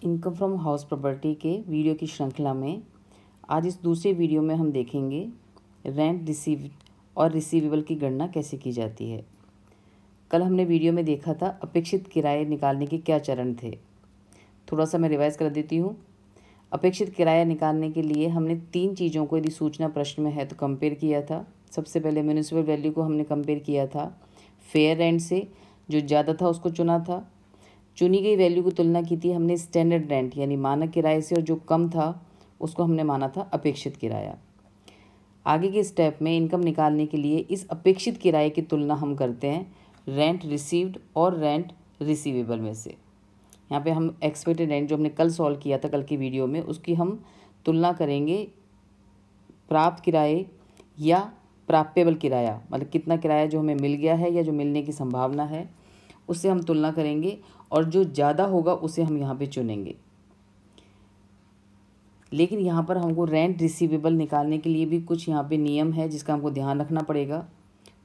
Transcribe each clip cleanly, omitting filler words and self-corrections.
Income from house property के video की श्रृंखला में आज इस दूसरे वीडियो में हम देखेंगे रेंट रिसीव्ड और रिसीवेबल की गणना कैसे की जाती है। कल हमने वीडियो में देखा था अपेक्षित किराए निकालने के क्या चरण थे। थोड़ा सा मैं रिवाइज कर देती हूँ। अपेक्षित किराया निकालने के लिए हमने 3 चीज़ों को यदि सूचना प्रश्न में है तो कंपेयर किया था। सबसे पहले म्यूनिसिपल वैल्यू को हमने कंपेयर किया था फेयर रेंट से, जो ज़्यादा था उसको चुना था। चुनी गई वैल्यू की तुलना की थी हमने स्टैंडर्ड रेंट यानी मानक किराए से, और जो कम था उसको हमने माना था अपेक्षित किराया। आगे के स्टेप में इनकम निकालने के लिए इस अपेक्षित किराए की तुलना हम करते हैं रेंट रिसीव्ड और रेंट रिसीवेबल में से। यहाँ पे हम एक्सपेक्टेड रेंट जो हमने कल सॉल्व किया था कल की वीडियो में, उसकी हम तुलना करेंगे प्राप्त किराए या प्राप्यबल किराया, मतलब कितना किराया जो हमें मिल गया है या जो मिलने की संभावना है उससे हम तुलना करेंगे, और जो ज़्यादा होगा उसे हम यहाँ पे चुनेंगे। लेकिन यहाँ पर हमको रेंट रिसीवेबल निकालने के लिए भी कुछ यहाँ पे नियम है जिसका हमको ध्यान रखना पड़ेगा।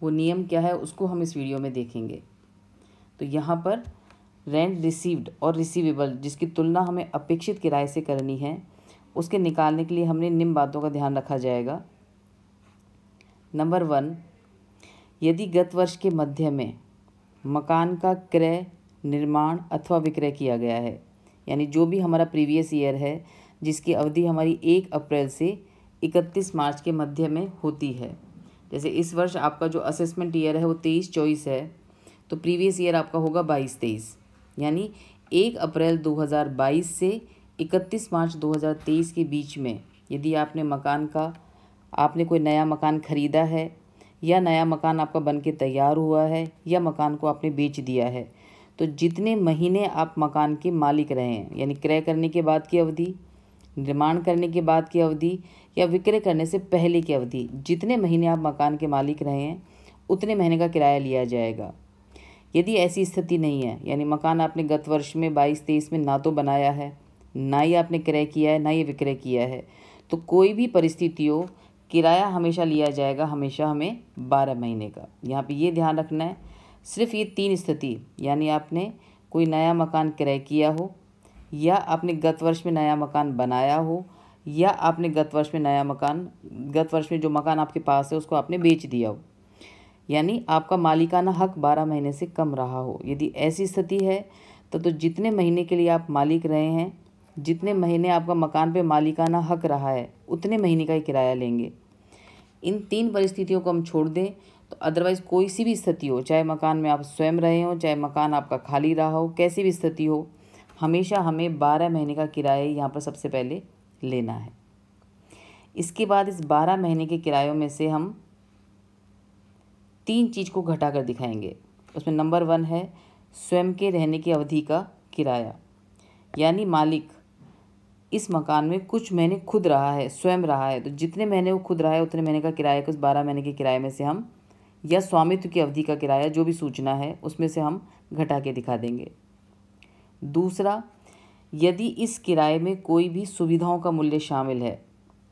वो नियम क्या है उसको हम इस वीडियो में देखेंगे। तो यहाँ पर रेंट रिसीव्ड और रिसीवेबल जिसकी तुलना हमें अपेक्षित किराए से करनी है, उसके निकालने के लिए हमने निम्न बातों का ध्यान रखा जाएगा। नंबर 1, यदि गत वर्ष के मध्य में मकान का क्रय, निर्माण अथवा विक्रय किया गया है, यानी जो भी हमारा प्रीवियस ईयर है जिसकी अवधि हमारी 1 अप्रैल से 31 मार्च के मध्य में होती है। जैसे इस वर्ष आपका जो असेसमेंट ईयर है वो 23-24 है, तो प्रीवियस ईयर आपका होगा 22-23, यानी 1 अप्रैल 2022 से 31 मार्च 2023 के बीच में यदि आपने कोई नया मकान खरीदा है या नया मकान आपका बन के तैयार हुआ है या मकान को आपने बेच दिया है, तो जितने महीने आप मकान के मालिक रहे हैं, यानी क्रय करने के बाद की अवधि, निर्माण करने के बाद की अवधि या विक्रय करने से पहले की अवधि, जितने महीने आप मकान के मालिक रहे हैं उतने महीने का किराया लिया जाएगा। यदि ऐसी स्थिति नहीं है, यानी मकान आपने गत वर्ष में 22-23 में ना तो बनाया है, ना ही आपने क्रय किया है, ना ही विक्रय किया है, तो कोई भी परिस्थिति हो किराया हमेशा लिया जाएगा, हमेशा हमें 12 महीने का। यहाँ पे ये ध्यान रखना है, सिर्फ ये 3 स्थिति, यानी आपने कोई नया मकान क्रय किया हो, या आपने गत वर्ष में नया मकान बनाया हो, या आपने गत वर्ष में जो मकान आपके पास है उसको आपने बेच दिया हो, यानी आपका मालिकाना हक 12 महीने से कम रहा हो। यदि ऐसी स्थिति है तो जितने महीने के लिए आप मालिक रहे हैं, जितने महीने आपका मकान पे मालिकाना हक रहा है उतने महीने का ही किराया लेंगे। इन 3 परिस्थितियों को हम छोड़ दें तो अदरवाइज़ कोई सी भी स्थिति हो, चाहे मकान में आप स्वयं रहे हो, चाहे मकान आपका खाली रहा हो, कैसी भी स्थिति हो, हमेशा हमें 12 महीने का किराया यहाँ पर सबसे पहले लेना है। इसके बाद इस 12 महीने के किरायों में से हम 3 चीज़ को घटा कर दिखाएंगे। उसमें नंबर 1 है स्वयं के रहने की अवधि का किराया, यानी मालिक इस मकान में कुछ महीने खुद रहा है, स्वयं रहा है, तो जितने महीने वो खुद रहा है उतने महीने का किराया को उस 12 महीने के किराए में से हम, या स्वामित्व की अवधि का किराया जो भी सूचना है उसमें से हम घटा के दिखा देंगे। दूसरा, यदि इस किराए में कोई भी सुविधाओं का मूल्य शामिल है,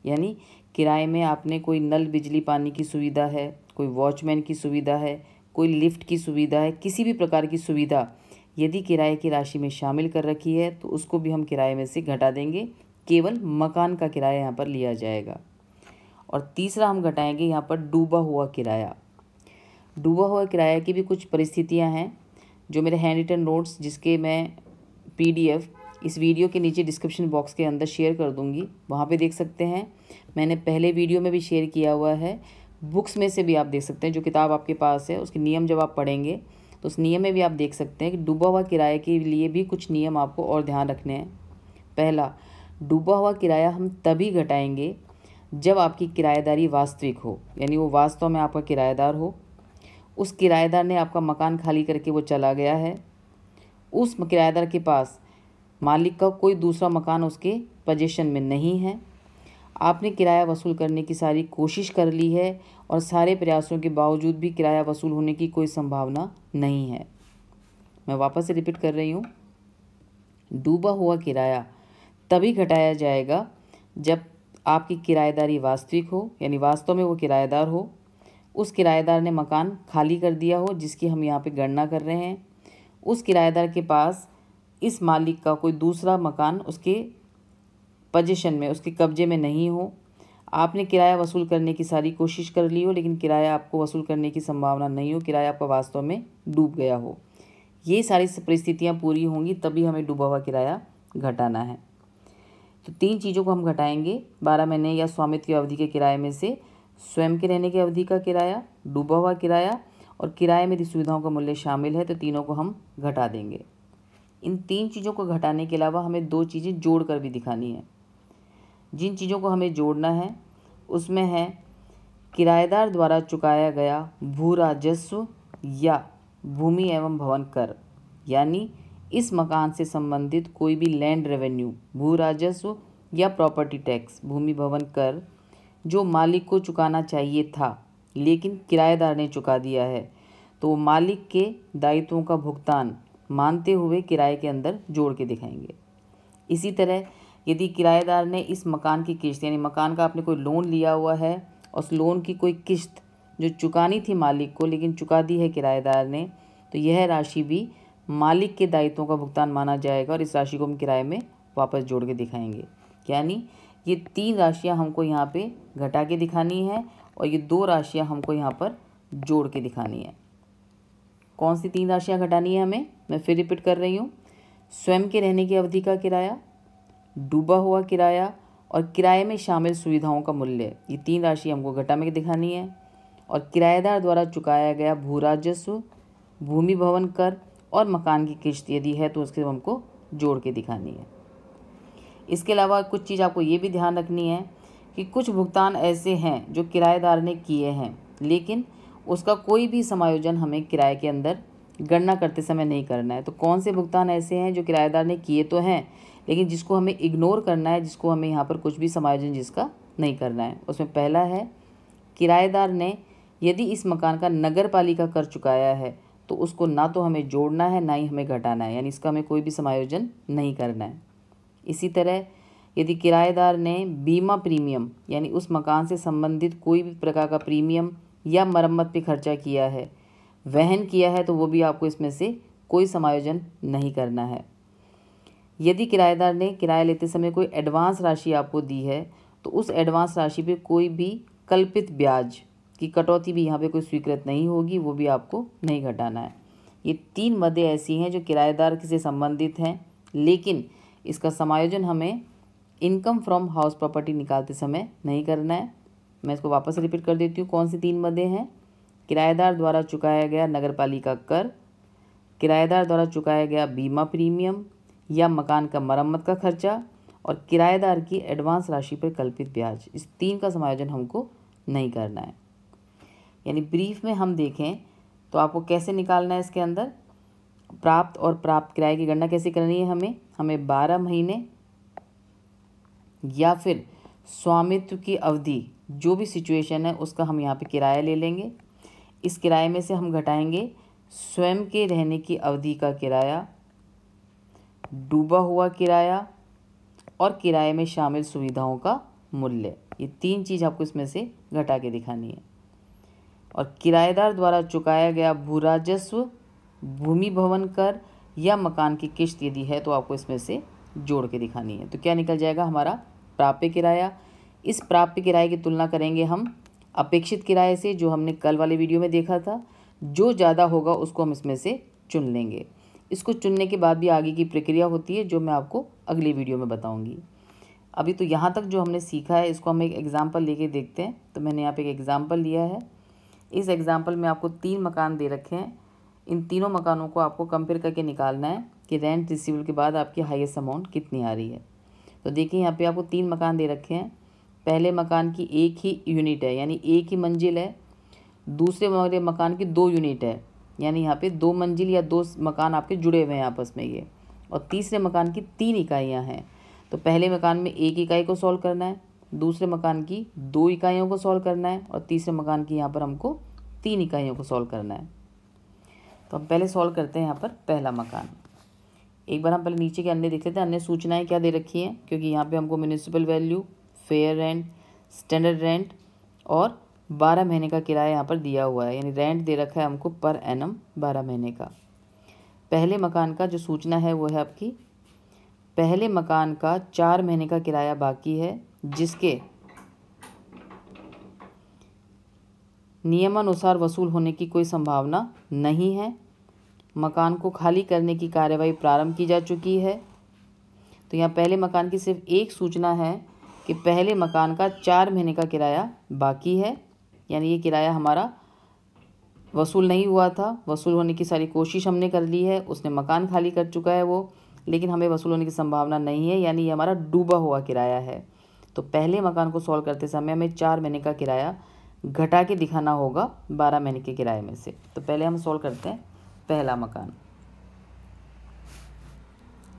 यानी किराए में आपने कोई नल बिजली पानी की सुविधा है, कोई वॉचमैन की सुविधा है, कोई लिफ्ट की सुविधा है, किसी भी प्रकार की सुविधा यदि किराए की राशि में शामिल कर रखी है तो उसको भी हम किराए में से घटा देंगे, केवल मकान का किराया यहाँ पर लिया जाएगा। और तीसरा हम घटाएंगे यहाँ पर डूबा हुआ किराया। डूबा हुआ किराया की भी कुछ परिस्थितियाँ हैं जो मेरे हैंड रिटन नोट्स, जिसके मैं PDF इस वीडियो के नीचे डिस्क्रिप्शन बॉक्स के अंदर शेयर कर दूँगी, वहाँ पे देख सकते हैं। मैंने पहले वीडियो में भी शेयर किया हुआ है, बुक्स में से भी आप देख सकते हैं। जो किताब आपके पास है उसके नियम जब आप पढ़ेंगे तो उस नियम में भी आप देख सकते हैं कि डूबा हुआ किराए के लिए भी कुछ नियम आपको और ध्यान रखने हैं। पहला, डूबा हुआ किराया हम तभी घटाएंगे जब आपकी किराएदारी वास्तविक हो, यानी वो वास्तव में आपका किराएदार हो, उस किराएदार ने आपका मकान खाली करके वो चला गया है, उस किराएदार के पास मालिक का कोई दूसरा मकान उसके पोजीशन में नहीं है, आपने किराया वसूल करने की सारी कोशिश कर ली है और सारे प्रयासों के बावजूद भी किराया वसूल होने की कोई संभावना नहीं है। मैं वापस से रिपीट कर रही हूँ, डूबा हुआ किराया तभी घटाया जाएगा जब आपकी किराएदारी वास्तविक हो, यानी वास्तव में वो किराएदार हो, उस किराएदार ने मकान खाली कर दिया हो जिसकी हम यहाँ पे गणना कर रहे हैं, उस किराएदार के पास इस मालिक का कोई दूसरा मकान उसके पोजीशन में, उसके कब्जे में नहीं हो। आपने किराया वसूल करने की सारी कोशिश कर ली हो, लेकिन किराया आपको वसूल करने की संभावना नहीं हो, किराया आपका वास्तव में डूब गया हो। ये सारी परिस्थितियाँ पूरी होंगी तभी हमें डूबा हुआ किराया घटाना है। तो 3 चीज़ों को हम घटाएंगे। 12 महीने या स्वामित्व की अवधि के किराए में से स्वयं के रहने की अवधि का किराया, डूबा हुआ किराया और किराए में यदि सुविधाओं का मूल्य शामिल है तो तीनों को हम घटा देंगे। इन 3 चीज़ों को घटाने के अलावा हमें 2 चीज़ें जोड़ कर भी दिखानी है। जिन चीज़ों को हमें जोड़ना है उसमें है किराएदार द्वारा चुकाया गया भू राजस्व या भूमि एवं भवन कर, यानी इस मकान से संबंधित कोई भी लैंड रेवेन्यू, भू राजस्व या प्रॉपर्टी टैक्स, भूमि भवन कर जो मालिक को चुकाना चाहिए था लेकिन किराएदार ने चुका दिया है, तो मालिक के दायित्वों का भुगतान मानते हुए किराए के अंदर जोड़ के दिखाएंगे। इसी तरह यदि किराएदार ने इस मकान की किस्त, यानी मकान का आपने कोई लोन लिया हुआ है और उस लोन की कोई किस्त जो चुकानी थी मालिक को लेकिन चुका दी है किराएदार ने, तो यह राशि भी मालिक के दायित्वों का भुगतान माना जाएगा और इस राशि को हम किराए में वापस जोड़ के दिखाएंगे। यानी ये 3 राशियाँ हमको यहाँ पे घटा के दिखानी है और ये 2 राशियाँ हमको यहाँ पर जोड़ के दिखानी है। कौन सी 3 राशियाँ घटानी है हमें, मैं फिर रिपीट कर रही हूँ। स्वयं के रहने की अवधि का किराया, डूबा हुआ किराया और किराए में शामिल सुविधाओं का मूल्य, ये 3 राशि हमको घटा में दिखानी है। और किराएदार द्वारा चुकाया गया भू राजस्व, भूमि भवन कर और मकान की किस्त यदि है तो उसके हमको जोड़ के दिखानी है। इसके अलावा कुछ चीज़ आपको ये भी ध्यान रखनी है कि कुछ भुगतान ऐसे हैं जो किराएदार ने किए हैं लेकिन उसका कोई भी समायोजन हमें किराए के अंदर गणना करते समय नहीं करना है। तो कौन से भुगतान ऐसे हैं जो किराएदार ने किए तो हैं लेकिन जिसको हमें इग्नोर करना है, जिसको हमें यहाँ पर कुछ भी समायोजन जिसका नहीं करना है। उसमें पहला है किराएदार ने यदि इस मकान का नगर पालिका कर चुकाया है तो उसको ना तो हमें जोड़ना है ना ही हमें घटाना है, यानी इसका हमें कोई भी समायोजन नहीं करना है। इसी तरह यदि किराएदार ने बीमा प्रीमियम, यानी उस मकान से संबंधित कोई भी प्रकार का प्रीमियम या मरम्मत पे खर्चा किया है, वहन किया है, तो वो भी आपको इसमें से कोई समायोजन नहीं करना है। यदि किराएदार ने किराया लेते समय कोई एडवांस राशि आपको दी है तो उस एडवांस राशि पे कोई भी कल्पित ब्याज की कटौती भी यहाँ पे कोई स्वीकृत नहीं होगी, वो भी आपको नहीं घटाना है। ये 3 मदें ऐसी हैं जो किराएदार से संबंधित हैं लेकिन इसका समायोजन हमें इनकम फ्रॉम हाउस प्रॉपर्टी निकालते समय नहीं करना है। मैं इसको वापस रिपीट कर देती हूँ। कौन सी 3 मदें हैं? किराएदार द्वारा चुकाया गया नगरपालिका कर, किराएदार द्वारा चुकाया गया बीमा प्रीमियम या मकान का मरम्मत का खर्चा और किराएदार की एडवांस राशि पर कल्पित ब्याज। इस 3 का समायोजन हमको नहीं करना है। यानी ब्रीफ में हम देखें तो आपको कैसे निकालना है इसके अंदर प्राप्त और प्राप्त किराए की गणना कैसे करनी है। हमें 12 महीने या फिर स्वामित्व की अवधि, जो भी सिचुएशन है उसका हम यहाँ पे किराया ले लेंगे। इस किराए में से हम घटाएंगे स्वयं के रहने की अवधि का किराया, डूबा हुआ किराया और किराए में शामिल सुविधाओं का मूल्य। ये 3 चीज़ आपको इसमें से घटा के दिखानी है। और किराएदार द्वारा चुकाया गया भू राजस्व, भूमि भवन कर या मकान की किस्त यदि है तो आपको इसमें से जोड़ के दिखानी है। तो क्या निकल जाएगा हमारा प्राप्य किराया। इस प्राप्य किराए की तुलना करेंगे हम अपेक्षित किराए से, जो हमने कल वाले वीडियो में देखा था। जो ज़्यादा होगा उसको हम इसमें से चुन लेंगे। इसको चुनने के बाद भी आगे की प्रक्रिया होती है जो मैं आपको अगली वीडियो में बताऊंगी। अभी तो यहाँ तक जो हमने सीखा है इसको हम एक एग्जाम्पल लेके देखते हैं। तो मैंने यहाँ पे एक एग्जाम्पल लिया है। इस एग्जाम्पल में आपको 3 मकान दे रखे हैं। इन तीनों मकानों को आपको कंपेयर करके निकालना है कि रेंट रिसीवेबल के बाद आपकी हाईएस्ट अमाउंट कितनी आ रही है। तो देखिए यहाँ पे आपको 3 मकान दे रखे हैं। पहले मकान की एक ही यूनिट है, यानी एक ही मंजिल है। दूसरे वाले मकान की 2 यूनिट है, यानी यहाँ पे 2 मंजिल या 2 मकान आपके जुड़े हुए हैं आपस में ये। और तीसरे मकान की 3 इकाइयाँ हैं। तो पहले मकान में 1 इकाई को सॉल्व करना है, दूसरे मकान की 2 इकाइयों को सॉल्व करना है और तीसरे मकान की यहाँ पर हमको 3 इकाइयों को सॉल्व करना है। तो हम पहले सॉल्व करते हैं यहाँ पर पहला मकान। एक बार हम पहले नीचे के अन्य देख लेते हैं। अन्य सूचनाएं क्या दे रखी हैं, क्योंकि यहाँ पे हमको municipal value, fair rent, standard rent और 12 महीने का किराया यहाँ पर दिया हुआ है। यानी रेंट दे रखा है हमको पर एनम 12 महीने का। पहले मकान का जो सूचना है वो है आपकी, पहले मकान का 4 महीने का किराया बाकी है जिसके नियमानुसार वसूल होने की कोई संभावना नहीं है। मकान को खाली करने की कार्यवाही प्रारंभ की जा चुकी है। तो यहाँ पहले मकान की सिर्फ एक सूचना है कि पहले मकान का 4 महीने का किराया बाकी है, यानी ये किराया हमारा वसूल नहीं हुआ था। वसूल होने की सारी कोशिश हमने कर ली है, उसने मकान खाली कर चुका है वो, लेकिन हमें वसूल होने की संभावना नहीं है, यानी ये हमारा डूबा हुआ किराया है। तो पहले मकान को सॉल्व करते समय हमें 4 महीने का किराया घटा के दिखाना होगा 12 महीने के किराए में से। तो पहले हम सॉल्व करते हैं पहला मकान,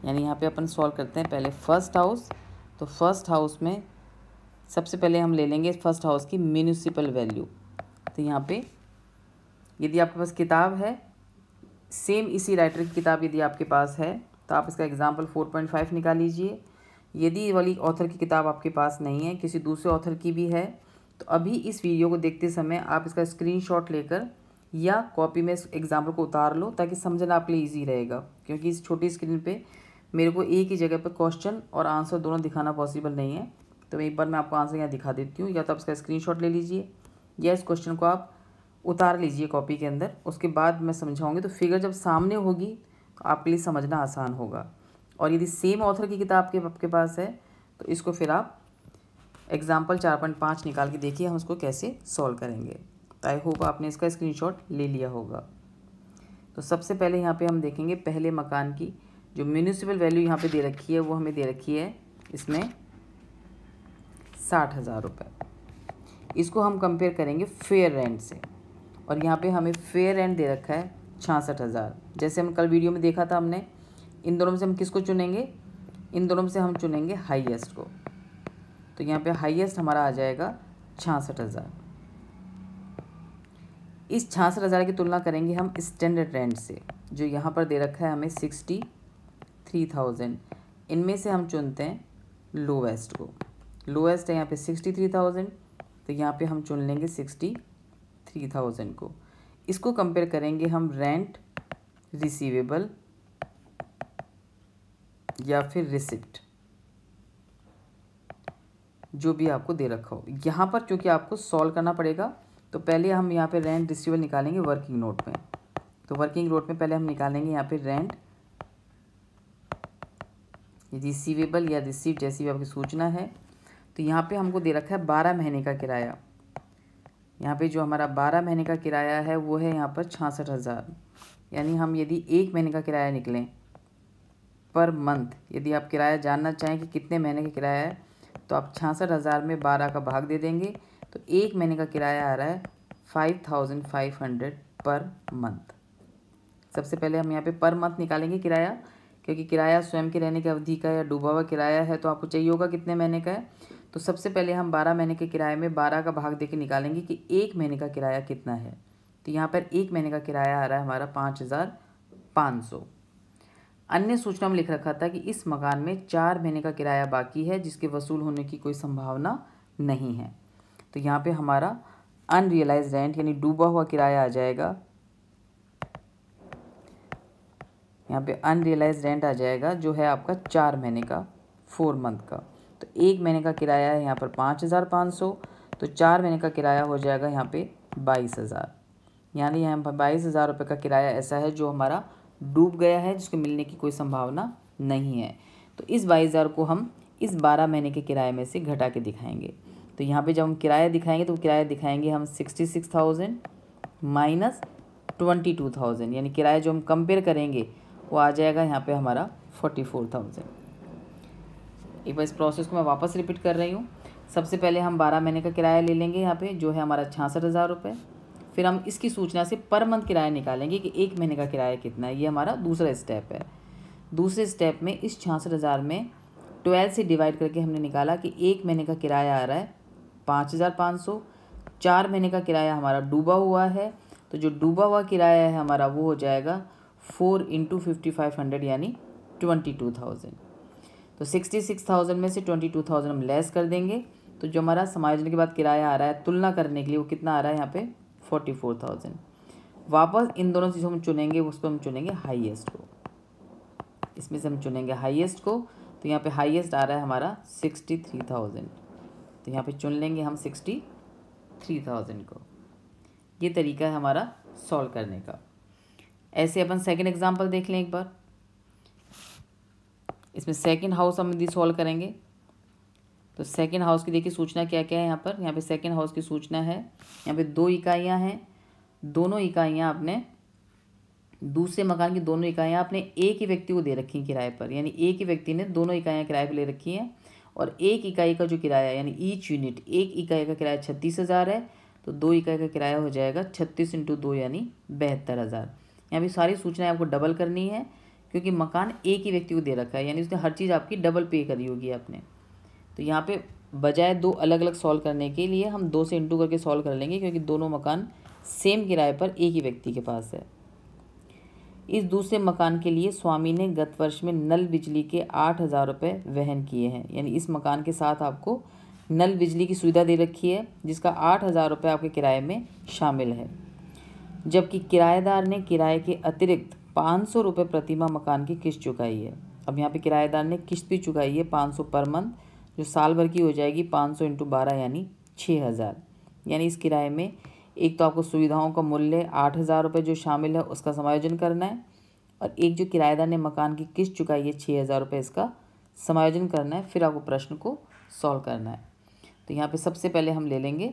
यानी यहाँ पे अपन सॉल्व करते हैं पहले फर्स्ट हाउस। तो फर्स्ट हाउस में सबसे पहले हम ले लेंगे फर्स्ट हाउस की म्यूनिसिपल वैल्यू। तो यहाँ पे यदि आपके पास किताब है, सेम इसी राइटर की किताब यदि आपके पास है तो आप इसका एग्जाम्पल 4.5 निकाल लीजिए। यदि ये वाली ऑथर की किताब आपके पास नहीं है, किसी दूसरे ऑथर की भी है, तो अभी इस वीडियो को देखते समय आप इसका स्क्रीनशॉट लेकर या कॉपी में इस एग्जाम्पल को उतार लो, ताकि समझना आपके लिए ईजी रहेगा। क्योंकि इस छोटी स्क्रीन पे मेरे को एक ही जगह पर क्वेश्चन और आंसर दोनों दिखाना पॉसिबल नहीं है। तो एक बार मैं आपको आंसर यहाँ दिखा देती हूँ, या तो आप इसका स्क्रीनशॉट ले लीजिए या इस क्वेश्चन को आप उतार लीजिए कॉपी के अंदर। उसके बाद मैं समझाऊंगी, तो फिगर जब सामने होगी तो आपके लिए समझना आसान होगा। और यदि सेम ऑथर की किताब आपके पास है तो इसको फिर आप एग्जाम्पल 4.5 निकाल के देखिए हम उसको कैसे सॉल्व करेंगे। आई होप आपने इसका स्क्रीनशॉट ले लिया होगा। तो सबसे पहले यहाँ पे हम देखेंगे पहले मकान की जो म्यूनिसिपल वैल्यू यहाँ पे दे रखी है, वो हमें दे रखी है इसमें 60,000 रुपये। इसको हम कंपेयर करेंगे फेयर रेंट से, और यहाँ पे हमें फेयर रेंट दे रखा है 66,000। जैसे हम कल वीडियो में देखा था हमने, इन दोनों में से हम किसको चुनेंगे? इन दोनों में से हम चुनेंगे हाईएस्ट को। तो यहाँ पे हाईएस्ट हमारा आ जाएगा 66,000। इस 66,000 की तुलना करेंगे हम स्टैंडर्ड रेंट से, जो यहाँ पर दे रखा है हमें 63,000। इनमें से हम चुनते हैं लोवेस्ट को। लोवेस्ट है यहाँ पे 63,000, तो यहाँ पे हम चुन लेंगे 63,000 को। इसको कंपेयर करेंगे हम रेंट रिसीवेबल या फिर रिसिप्ट, जो भी आपको दे रखा हो। यहाँ पर क्योंकि आपको सॉल्व करना पड़ेगा, तो पहले हम यहाँ पे रेंट रिसीवेबल निकालेंगे वर्किंग नोट में। तो वर्किंग नोट में पहले हम निकालेंगे यहाँ पे रेंट रिसीवेबल या रिसीप्ट, जैसी भी आपकी सूचना है। तो यहाँ पे हमको दे रखा है 12 महीने का किराया। यहाँ पे जो हमारा 12 महीने का किराया है वो है यहाँ पर 66,000। यानी हम यदि 1 महीने का किराया निकलें पर मंथ, यदि आप किराया जानना चाहें कि कितने महीने का किराया है, तो आप 66,000 में 12 का भाग दे देंगे, तो 1 महीने का किराया आ रहा है 5,500 पर मंथ। सबसे पहले हम यहाँ पे पर मंथ निकालेंगे किराया, क्योंकि किराया स्वयं के रहने की अवधि का या डूबा हुआ किराया है, तो आपको चाहिए होगा कितने महीने का है। तो सबसे पहले हम 12 महीने के किराए में 12 का भाग देके निकालेंगे कि 1 महीने का किराया कितना है। तो यहाँ पर 1 महीने का किराया आ रहा है हमारा 5,500। अन्य सूचना में लिख रखा था कि इस मकान में 4 महीने का किराया बाकी है जिसके वसूल होने की कोई संभावना नहीं है। तो यहाँ पे हमारा अनरियलाइज्ड रेंट यानी डूबा हुआ किराया आ जाएगा। यहाँ पे अनरियलाइज्ड रेंट आ जाएगा जो है आपका 4 महीने का, 4 मंथ का। तो 1 महीने का किराया है यहाँ पर 5,500, तो 4 महीने का किराया हो जाएगा यहाँ पे 22,000। यानी यहाँ पर 22,000 रुपये का किराया ऐसा है जो हमारा डूब गया है, जिसको मिलने की कोई संभावना नहीं है। तो इस 22,000 को हम इस 12 महीने के किराए में से घटा के दिखाएंगे। तो यहाँ पे जब हम किराया दिखाएंगे तो किराया दिखाएंगे हम 66,000 माइनस 22,000, यानी किराया जो हम कंपेयर करेंगे वो आ जाएगा यहाँ पे हमारा 44,000। एक बार इस प्रोसेस को मैं वापस रिपीट कर रही हूँ। सबसे पहले हम 12 महीने का किराया ले लेंगे यहाँ पे, जो है हमारा 66,000 रुपये। फिर हम इसकी सूचना से पर मंथ किराया निकालेंगे कि 1 महीने का किराया कितना है। ये हमारा दूसरा स्टेप है। दूसरे स्टेप में इस 66,000 में 12 से डिवाइड करके हमने निकाला कि 1 महीने का किराया आ रहा है 5,500। 4 महीने का किराया हमारा डूबा हुआ है, तो जो डूबा हुआ किराया है हमारा वो हो जाएगा 4 × 5,500 यानी 22,000। तो 66,000 में से 22,000 हम लेस कर देंगे, तो जो हमारा समायोजन के बाद किराया आ रहा है तुलना करने के लिए वो कितना आ रहा है यहाँ पे 44,000। वापस इन दोनों चीज़ों हम चुनेंगे, उसको हम चुनेंगे हाईएस्ट को, इसमें से हम चुनेंगे हाईएस्ट को। तो यहाँ पे हाईएस्ट आ रहा है हमारा 63,000, तो यहाँ पे चुन लेंगे हम 63,000 को। ये तरीका है हमारा सॉल्व करने का। ऐसे अपन सेकंड एग्जांपल देख लें एक बार। इसमें सेकंड हाउस हम यदि सॉल्व करेंगे तो सेकंड हाउस की देखिए सूचना क्या क्या है यहाँ पे सेकंड हाउस की सूचना है, यहाँ पे 2 इकाइयाँ हैं, दोनों इकाइयाँ आपने दूसरे मकान की दोनों इकाइयाँ आपने एक ही व्यक्ति को दे रखी हैं किराए पर, यानी एक ही व्यक्ति ने दोनों इकाइयाँ किराए पर ले रखी हैं। और एक इकाई का जो किराया यानी ईच यूनिट, एक इकाई का किराया 36,000 है, तो 2 इकाई का किराया हो जाएगा 36 × 2 यानी 72,000। यहाँ भी सारी सूचनाएं आपको डबल करनी है क्योंकि मकान एक ही व्यक्ति को दे रखा है, यानी उसने हर चीज़ आपकी डबल पे करी होगी आपने। तो यहाँ पे बजाय 2 अलग अलग सॉल्व करने के लिए हम 2 से इंटू करके सॉल्व कर लेंगे, क्योंकि दोनों मकान सेम किराए पर एक ही व्यक्ति के पास है। इस दूसरे मकान के लिए स्वामी ने गत वर्ष में नल बिजली के 8,000 रुपये वहन किए हैं, यानी इस मकान के साथ आपको नल बिजली की सुविधा दे रखी है जिसका 8,000 रुपये आपके किराए में शामिल है। जबकि किराएदार ने किराए के अतिरिक्त 500 रुपये प्रतिमाह मकान की किस्त चुकाई है। अब यहाँ पे किराएदार ने किस्त भी चुकाई है 500 पर मंथ, जो साल भर की हो जाएगी 500 × 12 यानी 6,000। यानी इस किराए में एक तो आपको सुविधाओं का मूल्य 8,000 रुपये जो शामिल है उसका समायोजन करना है, और एक जो किराएदार ने मकान की किस्त चुकाई है 6,000 रुपये, इसका समायोजन करना है। फिर आपको प्रश्न को सॉल्व करना है। तो यहाँ पे सबसे पहले हम ले लेंगे,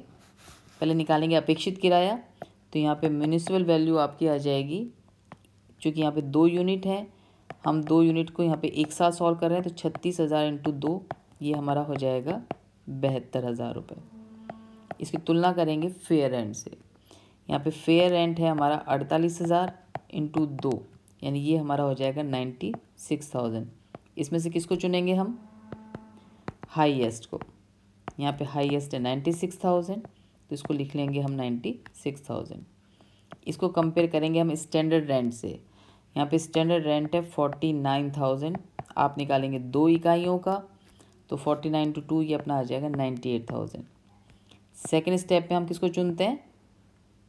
पहले निकालेंगे अपेक्षित किराया। तो यहाँ पे म्यूनिसिपल वैल्यू आपकी आ जाएगी, चूँकि यहाँ पे 2 यूनिट है, हम 2 यूनिट को यहाँ पे एक साथ सॉल्व कर रहे हैं, तो 36,000 × 2 ये हमारा हो जाएगा 72,000 रुपये। इसकी तुलना करेंगे फेयर रेंट से। यहाँ पे फेयर रेंट है हमारा 48,000 × 2, यानी ये हमारा हो जाएगा 96,000। इसमें से किसको चुनेंगे हम? हाईएस्ट को। यहाँ पे हाईएस्ट है 96,000, तो इसको लिख लेंगे हम 96,000। इसको कंपेयर करेंगे हम स्टैंडर्ड रेंट से। यहाँ पे स्टैंडर्ड रेंट है 49,000, आप निकालेंगे 2 इकाइयों का, तो 49 × 2 ये अपना आ जाएगा 98,000। सेकेंड स्टेप में हम किसको चुनते हैं?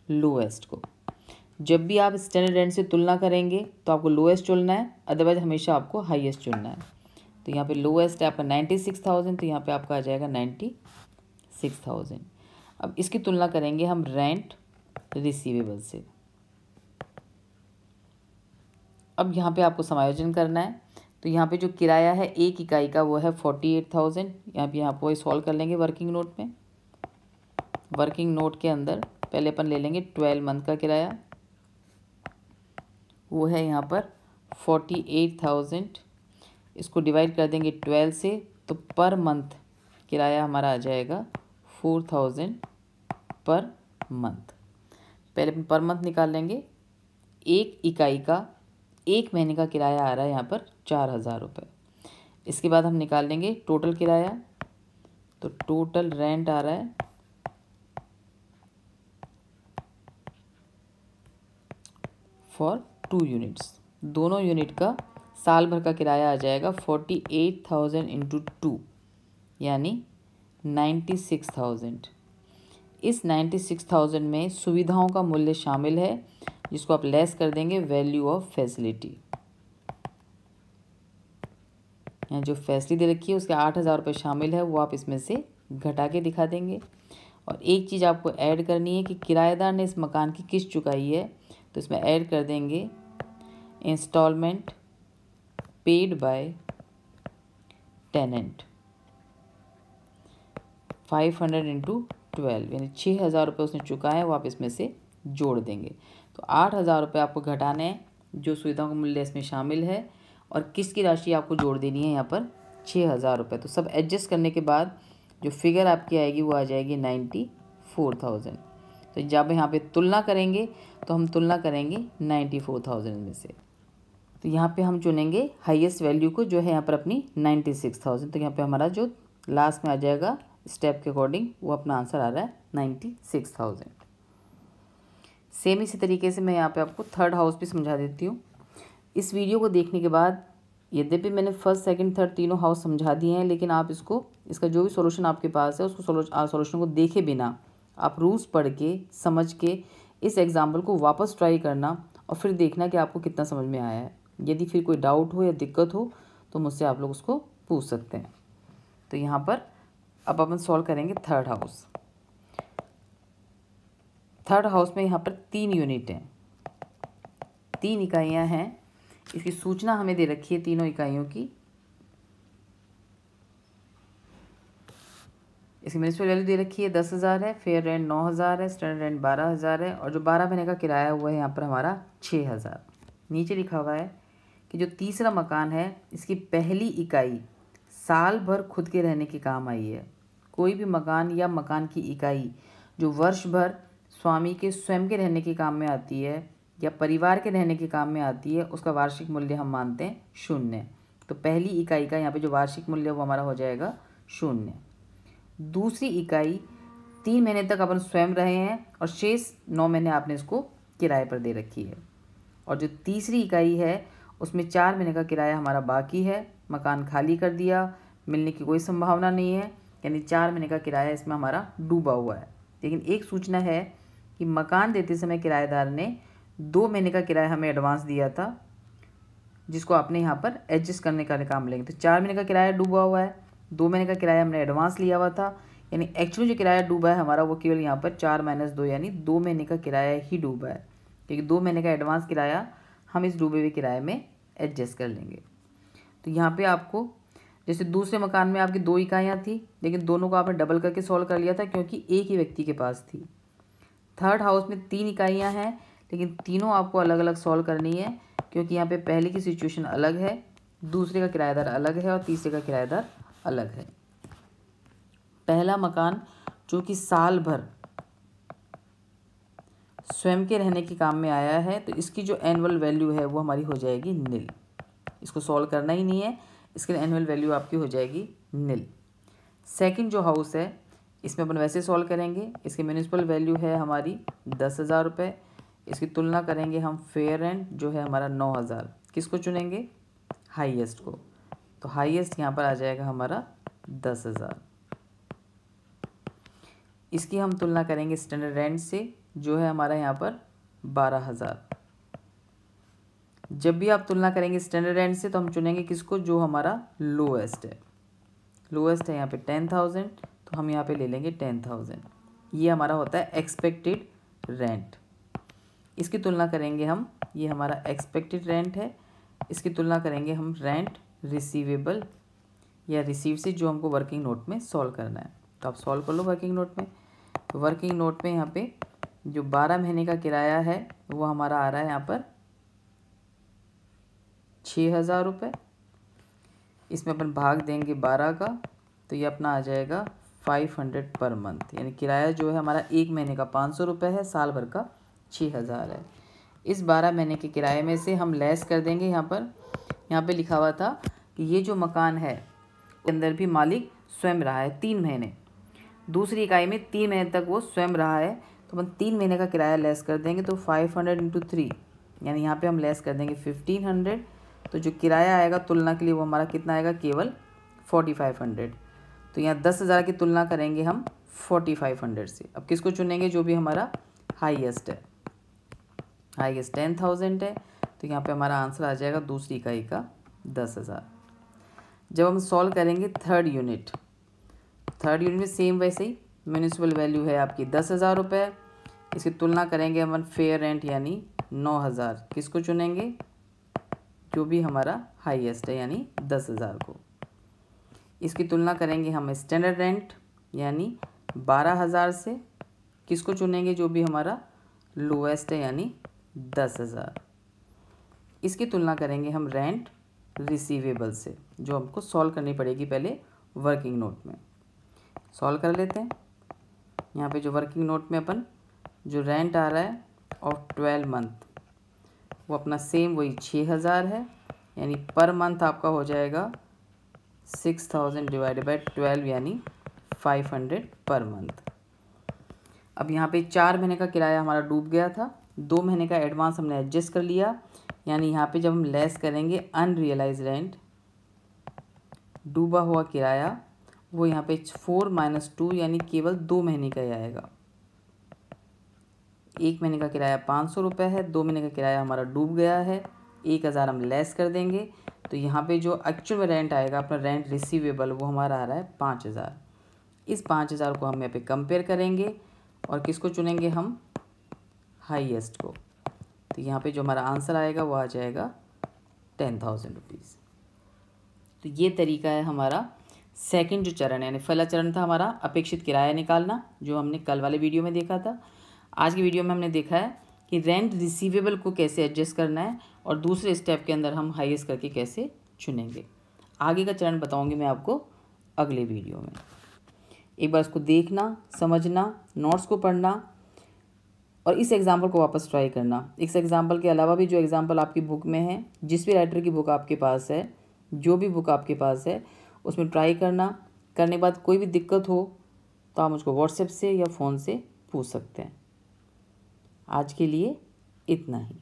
लोएस्ट को। जब भी आप स्टैंडर्ड रेंट से तुलना करेंगे तो आपको लोएस्ट चुनना है, अदरवाइज हमेशा आपको हाईएस्ट चुनना है। तो यहाँ पे लोएस्ट है आपका 96,000, तो यहाँ पे आपका आ जाएगा 96,000। अब इसकी तुलना करेंगे हम रेंट रिसीवेबल से। अब यहाँ पे आपको समायोजन करना है। तो यहाँ पे जो किराया है एक इकाई का वो है 48,000। यहाँ पे आप वही सॉल्व कर लेंगे वर्किंग नोट में। वर्किंग नोट के अंदर पहले अपन ले लेंगे 12 मंथ का किराया, वो है यहाँ पर 48,000। इसको डिवाइड कर देंगे 12 से, तो पर मंथ किराया हमारा आ जाएगा 4,000 पर मंथ। पहले अपन पर मंथ निकाल लेंगे। एक इकाई का एक महीने का किराया आ रहा है यहाँ पर 4,000 रुपये। इसके बाद हम निकाल लेंगे टोटल किराया, तो टोटल रेंट आ रहा है फॉर 2 यूनिट्स। दोनों यूनिट का साल भर का किराया आ जाएगा 48,000 × 2 यानी 96,000। इस 96,000 में सुविधाओं का मूल्य शामिल है, जिसको आप लेस कर देंगे वैल्यू ऑफ फैसिलिटी। यहाँ जो फैसिलिटी दे रखी है उसके 8,000 रुपये शामिल है, वो आप इसमें से घटा के दिखा देंगे। और एक चीज़ आपको ऐड करनी है कि किराएदार ने इस मकान की किस्त चुकाई है, तो इसमें ऐड कर देंगे इंस्टॉलमेंट पेड बाय टेनेंट 500 × 12 यानी 6,000 रुपये उसने चुकाए हैं, वो आप इसमें से जोड़ देंगे। तो 8,000 रुपये आपको घटाने हैं, जो सुविधाओं का मूल्य इसमें शामिल है, और किसकी राशि आपको जोड़ देनी है यहाँ पर 6,000 रुपये। तो सब एडजस्ट करने के बाद जो फिगर आपकी आएगी वो आ जाएगी 94,000। तो जब यहाँ पे तुलना करेंगे तो हम तुलना करेंगे 94,000 में से। तो यहाँ पे हम चुनेंगे हाईएस्ट वैल्यू को, जो है यहाँ पर अपनी 96,000। तो यहाँ पे हमारा जो लास्ट में आ जाएगा स्टेप के अकॉर्डिंग, वो अपना आंसर आ रहा है 96,000। सेम इसी तरीके से मैं यहाँ पे आपको थर्ड हाउस भी समझा देती हूँ। इस वीडियो को देखने के बाद यद्यपि मैंने फर्स्ट सेकंड थर्ड तीनों हाउस समझा दिए हैं, लेकिन आप इसका जो भी सॉल्यूशन आपके पास है उसको सॉल्यूशन को देखे बिना आप रूल्स पढ़ के समझ के इस एग्जाम्पल को वापस ट्राई करना और फिर देखना कि आपको कितना समझ में आया है। यदि फिर कोई डाउट हो या दिक्कत हो तो मुझसे आप लोग उसको पूछ सकते हैं। तो यहाँ पर अब अपन सॉल्व करेंगे थर्ड हाउस। थर्ड हाउस में यहाँ पर 3 यूनिट हैं, 3 इकाइयाँ हैं। इसकी सूचना हमें दे रखी है तीनों इकाइयों की। इसकी म्युनिसिपल वैल्यू दे रखी है 10,000 है, फेयर रेंट 9,000 है, स्टैंडर्ड रेंट 12,000 है और जो 12 महीने का किराया हुआ है यहाँ पर हमारा 6,000। नीचे लिखा हुआ है कि जो तीसरा मकान है इसकी पहली इकाई साल भर खुद के रहने के काम आई है। कोई भी मकान या मकान की इकाई जो वर्ष भर स्वामी के स्वयं के रहने के काम में आती है या परिवार के रहने के काम में आती है, उसका वार्षिक मूल्य हम मानते हैं 0। तो पहली इकाई का यहाँ पे जो वार्षिक मूल्य वो हमारा हो जाएगा 0। दूसरी इकाई 3 महीने तक अपन स्वयं रहे हैं और शेष 9 महीने आपने इसको किराए पर दे रखी है। और जो तीसरी इकाई है उसमें 4 महीने का किराया हमारा बाकी है, मकान खाली कर दिया, मिलने की कोई संभावना नहीं है, यानी 4 महीने का किराया इसमें हमारा डूबा हुआ है। लेकिन एक सूचना है कि मकान देते समय किराएदार ने 2 महीने का किराया हमें एडवांस दिया था, जिसको आपने यहाँ पर एडजस्ट करने का काम लेंगे। तो 4 महीने का किराया डूबा हुआ है, 2 महीने का किराया हमने एडवांस लिया हुआ था, यानी एक्चुअली जो किराया डूबा है हमारा वो केवल यहाँ पर 4 - 2 यानी 2 महीने का किराया ही डूबा है, क्योंकि 2 महीने का एडवांस किराया हम इस डूबे हुए किराए में एडजस्ट कर लेंगे। तो यहाँ पे आपको जैसे दूसरे मकान में आपकी 2 इकाइयाँ थी, लेकिन दोनों को आपने डबल करके सॉल्व कर लिया था क्योंकि एक ही व्यक्ति के पास थी। थर्ड हाउस में 3 इकाइयाँ हैं, लेकिन तीनों आपको अलग अलग सॉल्व करनी है, क्योंकि यहाँ पे पहले की सिचुएशन अलग है, दूसरे का किराएदार अलग है और तीसरे का किराएदार अलग है। पहला मकान जो कि साल भर स्वयं के रहने के काम में आया है, तो इसकी जो एनुअल वैल्यू है वो हमारी हो जाएगी नील। इसको सॉल्व करना ही नहीं है, इसके एनुअल वैल्यू आपकी हो जाएगी नील। सेकंड जो हाउस है इसमें अपन वैसे सॉल्व करेंगे। इसकी म्युनिसिपल वैल्यू है हमारी 10,000 रुपये। इसकी तुलना करेंगे हम फेयर रेंट जो है हमारा 9,000। किसको चुनेंगे? हाईएस्ट को। तो हाईएस्ट यहाँ पर आ जाएगा हमारा 10,000। इसकी हम तुलना करेंगे स्टैंडर्ड रेंट से जो है हमारा यहाँ पर 12,000। जब भी आप तुलना करेंगे स्टैंडर्ड रेंट से तो हम चुनेंगे किसको? जो हमारा लोएस्ट है। लोएस्ट है यहाँ पे 10,000, तो हम यहाँ पे ले लेंगे 10,000। ये हमारा होता है एक्सपेक्टेड रेंट। इसकी तुलना करेंगे हम, ये हमारा एक्सपेक्टेड रेंट है। इसकी तुलना करेंगे हम रेंट रिसीवेबल या रिसीव से, जो हमको वर्किंग नोट में सॉल्व करना है। तो आप सॉल्व कर लो वर्किंग नोट में। तो वर्किंग नोट में यहाँ पे जो 12 महीने का किराया है वो हमारा आ रहा है यहाँ पर 6,000 रुपये। इसमें अपन भाग देंगे 12 का, तो ये अपना आ जाएगा 500 पर मंथ। यानी किराया जो है हमारा 1 महीने का 500 रुपये है, साल भर का 6,000 है। इस 12 महीने के किराए में से हम लेस कर देंगे। यहाँ पे लिखा हुआ था कि ये जो मकान है अंदर भी मालिक स्वयं रहा है 3 महीने। दूसरी इकाई में 3 महीने तक वो स्वयं रहा है, तो हम 3 महीने का किराया लेस कर देंगे। तो 500 × 3 यानी यहाँ पे हम लेस कर देंगे 1500। तो जो किराया आएगा तुलना के लिए वो हमारा कितना आएगा? केवल 4500। तो यहाँ 10,000 की तुलना करेंगे हम 4500 से। अब किसको चुनेंगे? जो भी हमारा हाईएस्ट है। हाईएस्ट 10,000 है, तो यहाँ पे हमारा आंसर आ जाएगा दूसरी इकाई का 10,000। जब हम सॉल्व करेंगे थर्ड यूनिट में सेम वैसे ही म्युनिसिपल वैल्यू है आपकी 10,000 रुपये। इसकी तुलना करेंगे हम फेयर रेंट यानी 9,000। किसको चुनेंगे? जो भी हमारा हाईएस्ट है यानी 10,000 को। इसकी तुलना करेंगे हम स्टैंडर्ड रेंट यानी 12,000 से। किसको चुनेंगे? जो भी हमारा लोएस्ट है यानी 10,000। इसकी तुलना करेंगे हम रेंट रिसीवेबल से, जो हमको सॉल्व करनी पड़ेगी पहले वर्किंग नोट में। सॉल्व कर लेते हैं। यहाँ पे जो वर्किंग नोट में अपन जो रेंट आ रहा है और 12 मंथ वो अपना सेम वही 6,000 है, यानी पर मंथ आपका हो जाएगा 6,000 / 12 यानी 500 पर मंथ। अब यहाँ पे 4 महीने का किराया हमारा डूब गया था, 2 महीने का एडवांस हमने एडजस्ट कर लिया, यानी यहाँ पे जब हम लेस करेंगे अनरियलाइज रेंट, डूबा हुआ किराया, वो यहाँ पे 4 - 2 यानी केवल 2 महीने का ही आएगा। 1 महीने का किराया 500 रुपये है, 2 महीने का किराया हमारा डूब गया है, 1000 हम लेस कर देंगे। तो यहाँ पे जो एक्चुअल में रेंट आएगा अपना रेंट रिसीवेबल वो हमारा आ रहा है 5000। इस 5000 को हम यहाँ पे कंपेयर करेंगे और किसको चुनेंगे हम, हाईएस्ट को। तो यहाँ पे जो हमारा आंसर आएगा वो आ जाएगा 10,000 रुपीज़। तो ये तरीका है हमारा सेकंड जो चरण है, यानी पहला चरण था हमारा अपेक्षित किराया निकालना, जो हमने कल वाले वीडियो में देखा था। आज की वीडियो में हमने देखा है कि रेंट रिसीवेबल को कैसे एडजस्ट करना है और दूसरे स्टेप के अंदर हम हाईएस्ट करके कैसे चुनेंगे। आगे का चरण बताऊंगी मैं आपको अगले वीडियो में। एक बार उसको देखना, समझना, नोट्स को पढ़ना और इस एग्जाम्पल को वापस ट्राई करना। इस एग्जाम्पल के अलावा भी जो एग्जाम्पल आपकी बुक में है, जिस भी राइटर की बुक आपके पास है, जो भी बुक आपके पास है, उसमें ट्राई करना। करने के बाद कोई भी दिक्कत हो तो आप मुझको व्हाट्सएप से या फ़ोन से पूछ सकते हैं। आज के लिए इतना ही।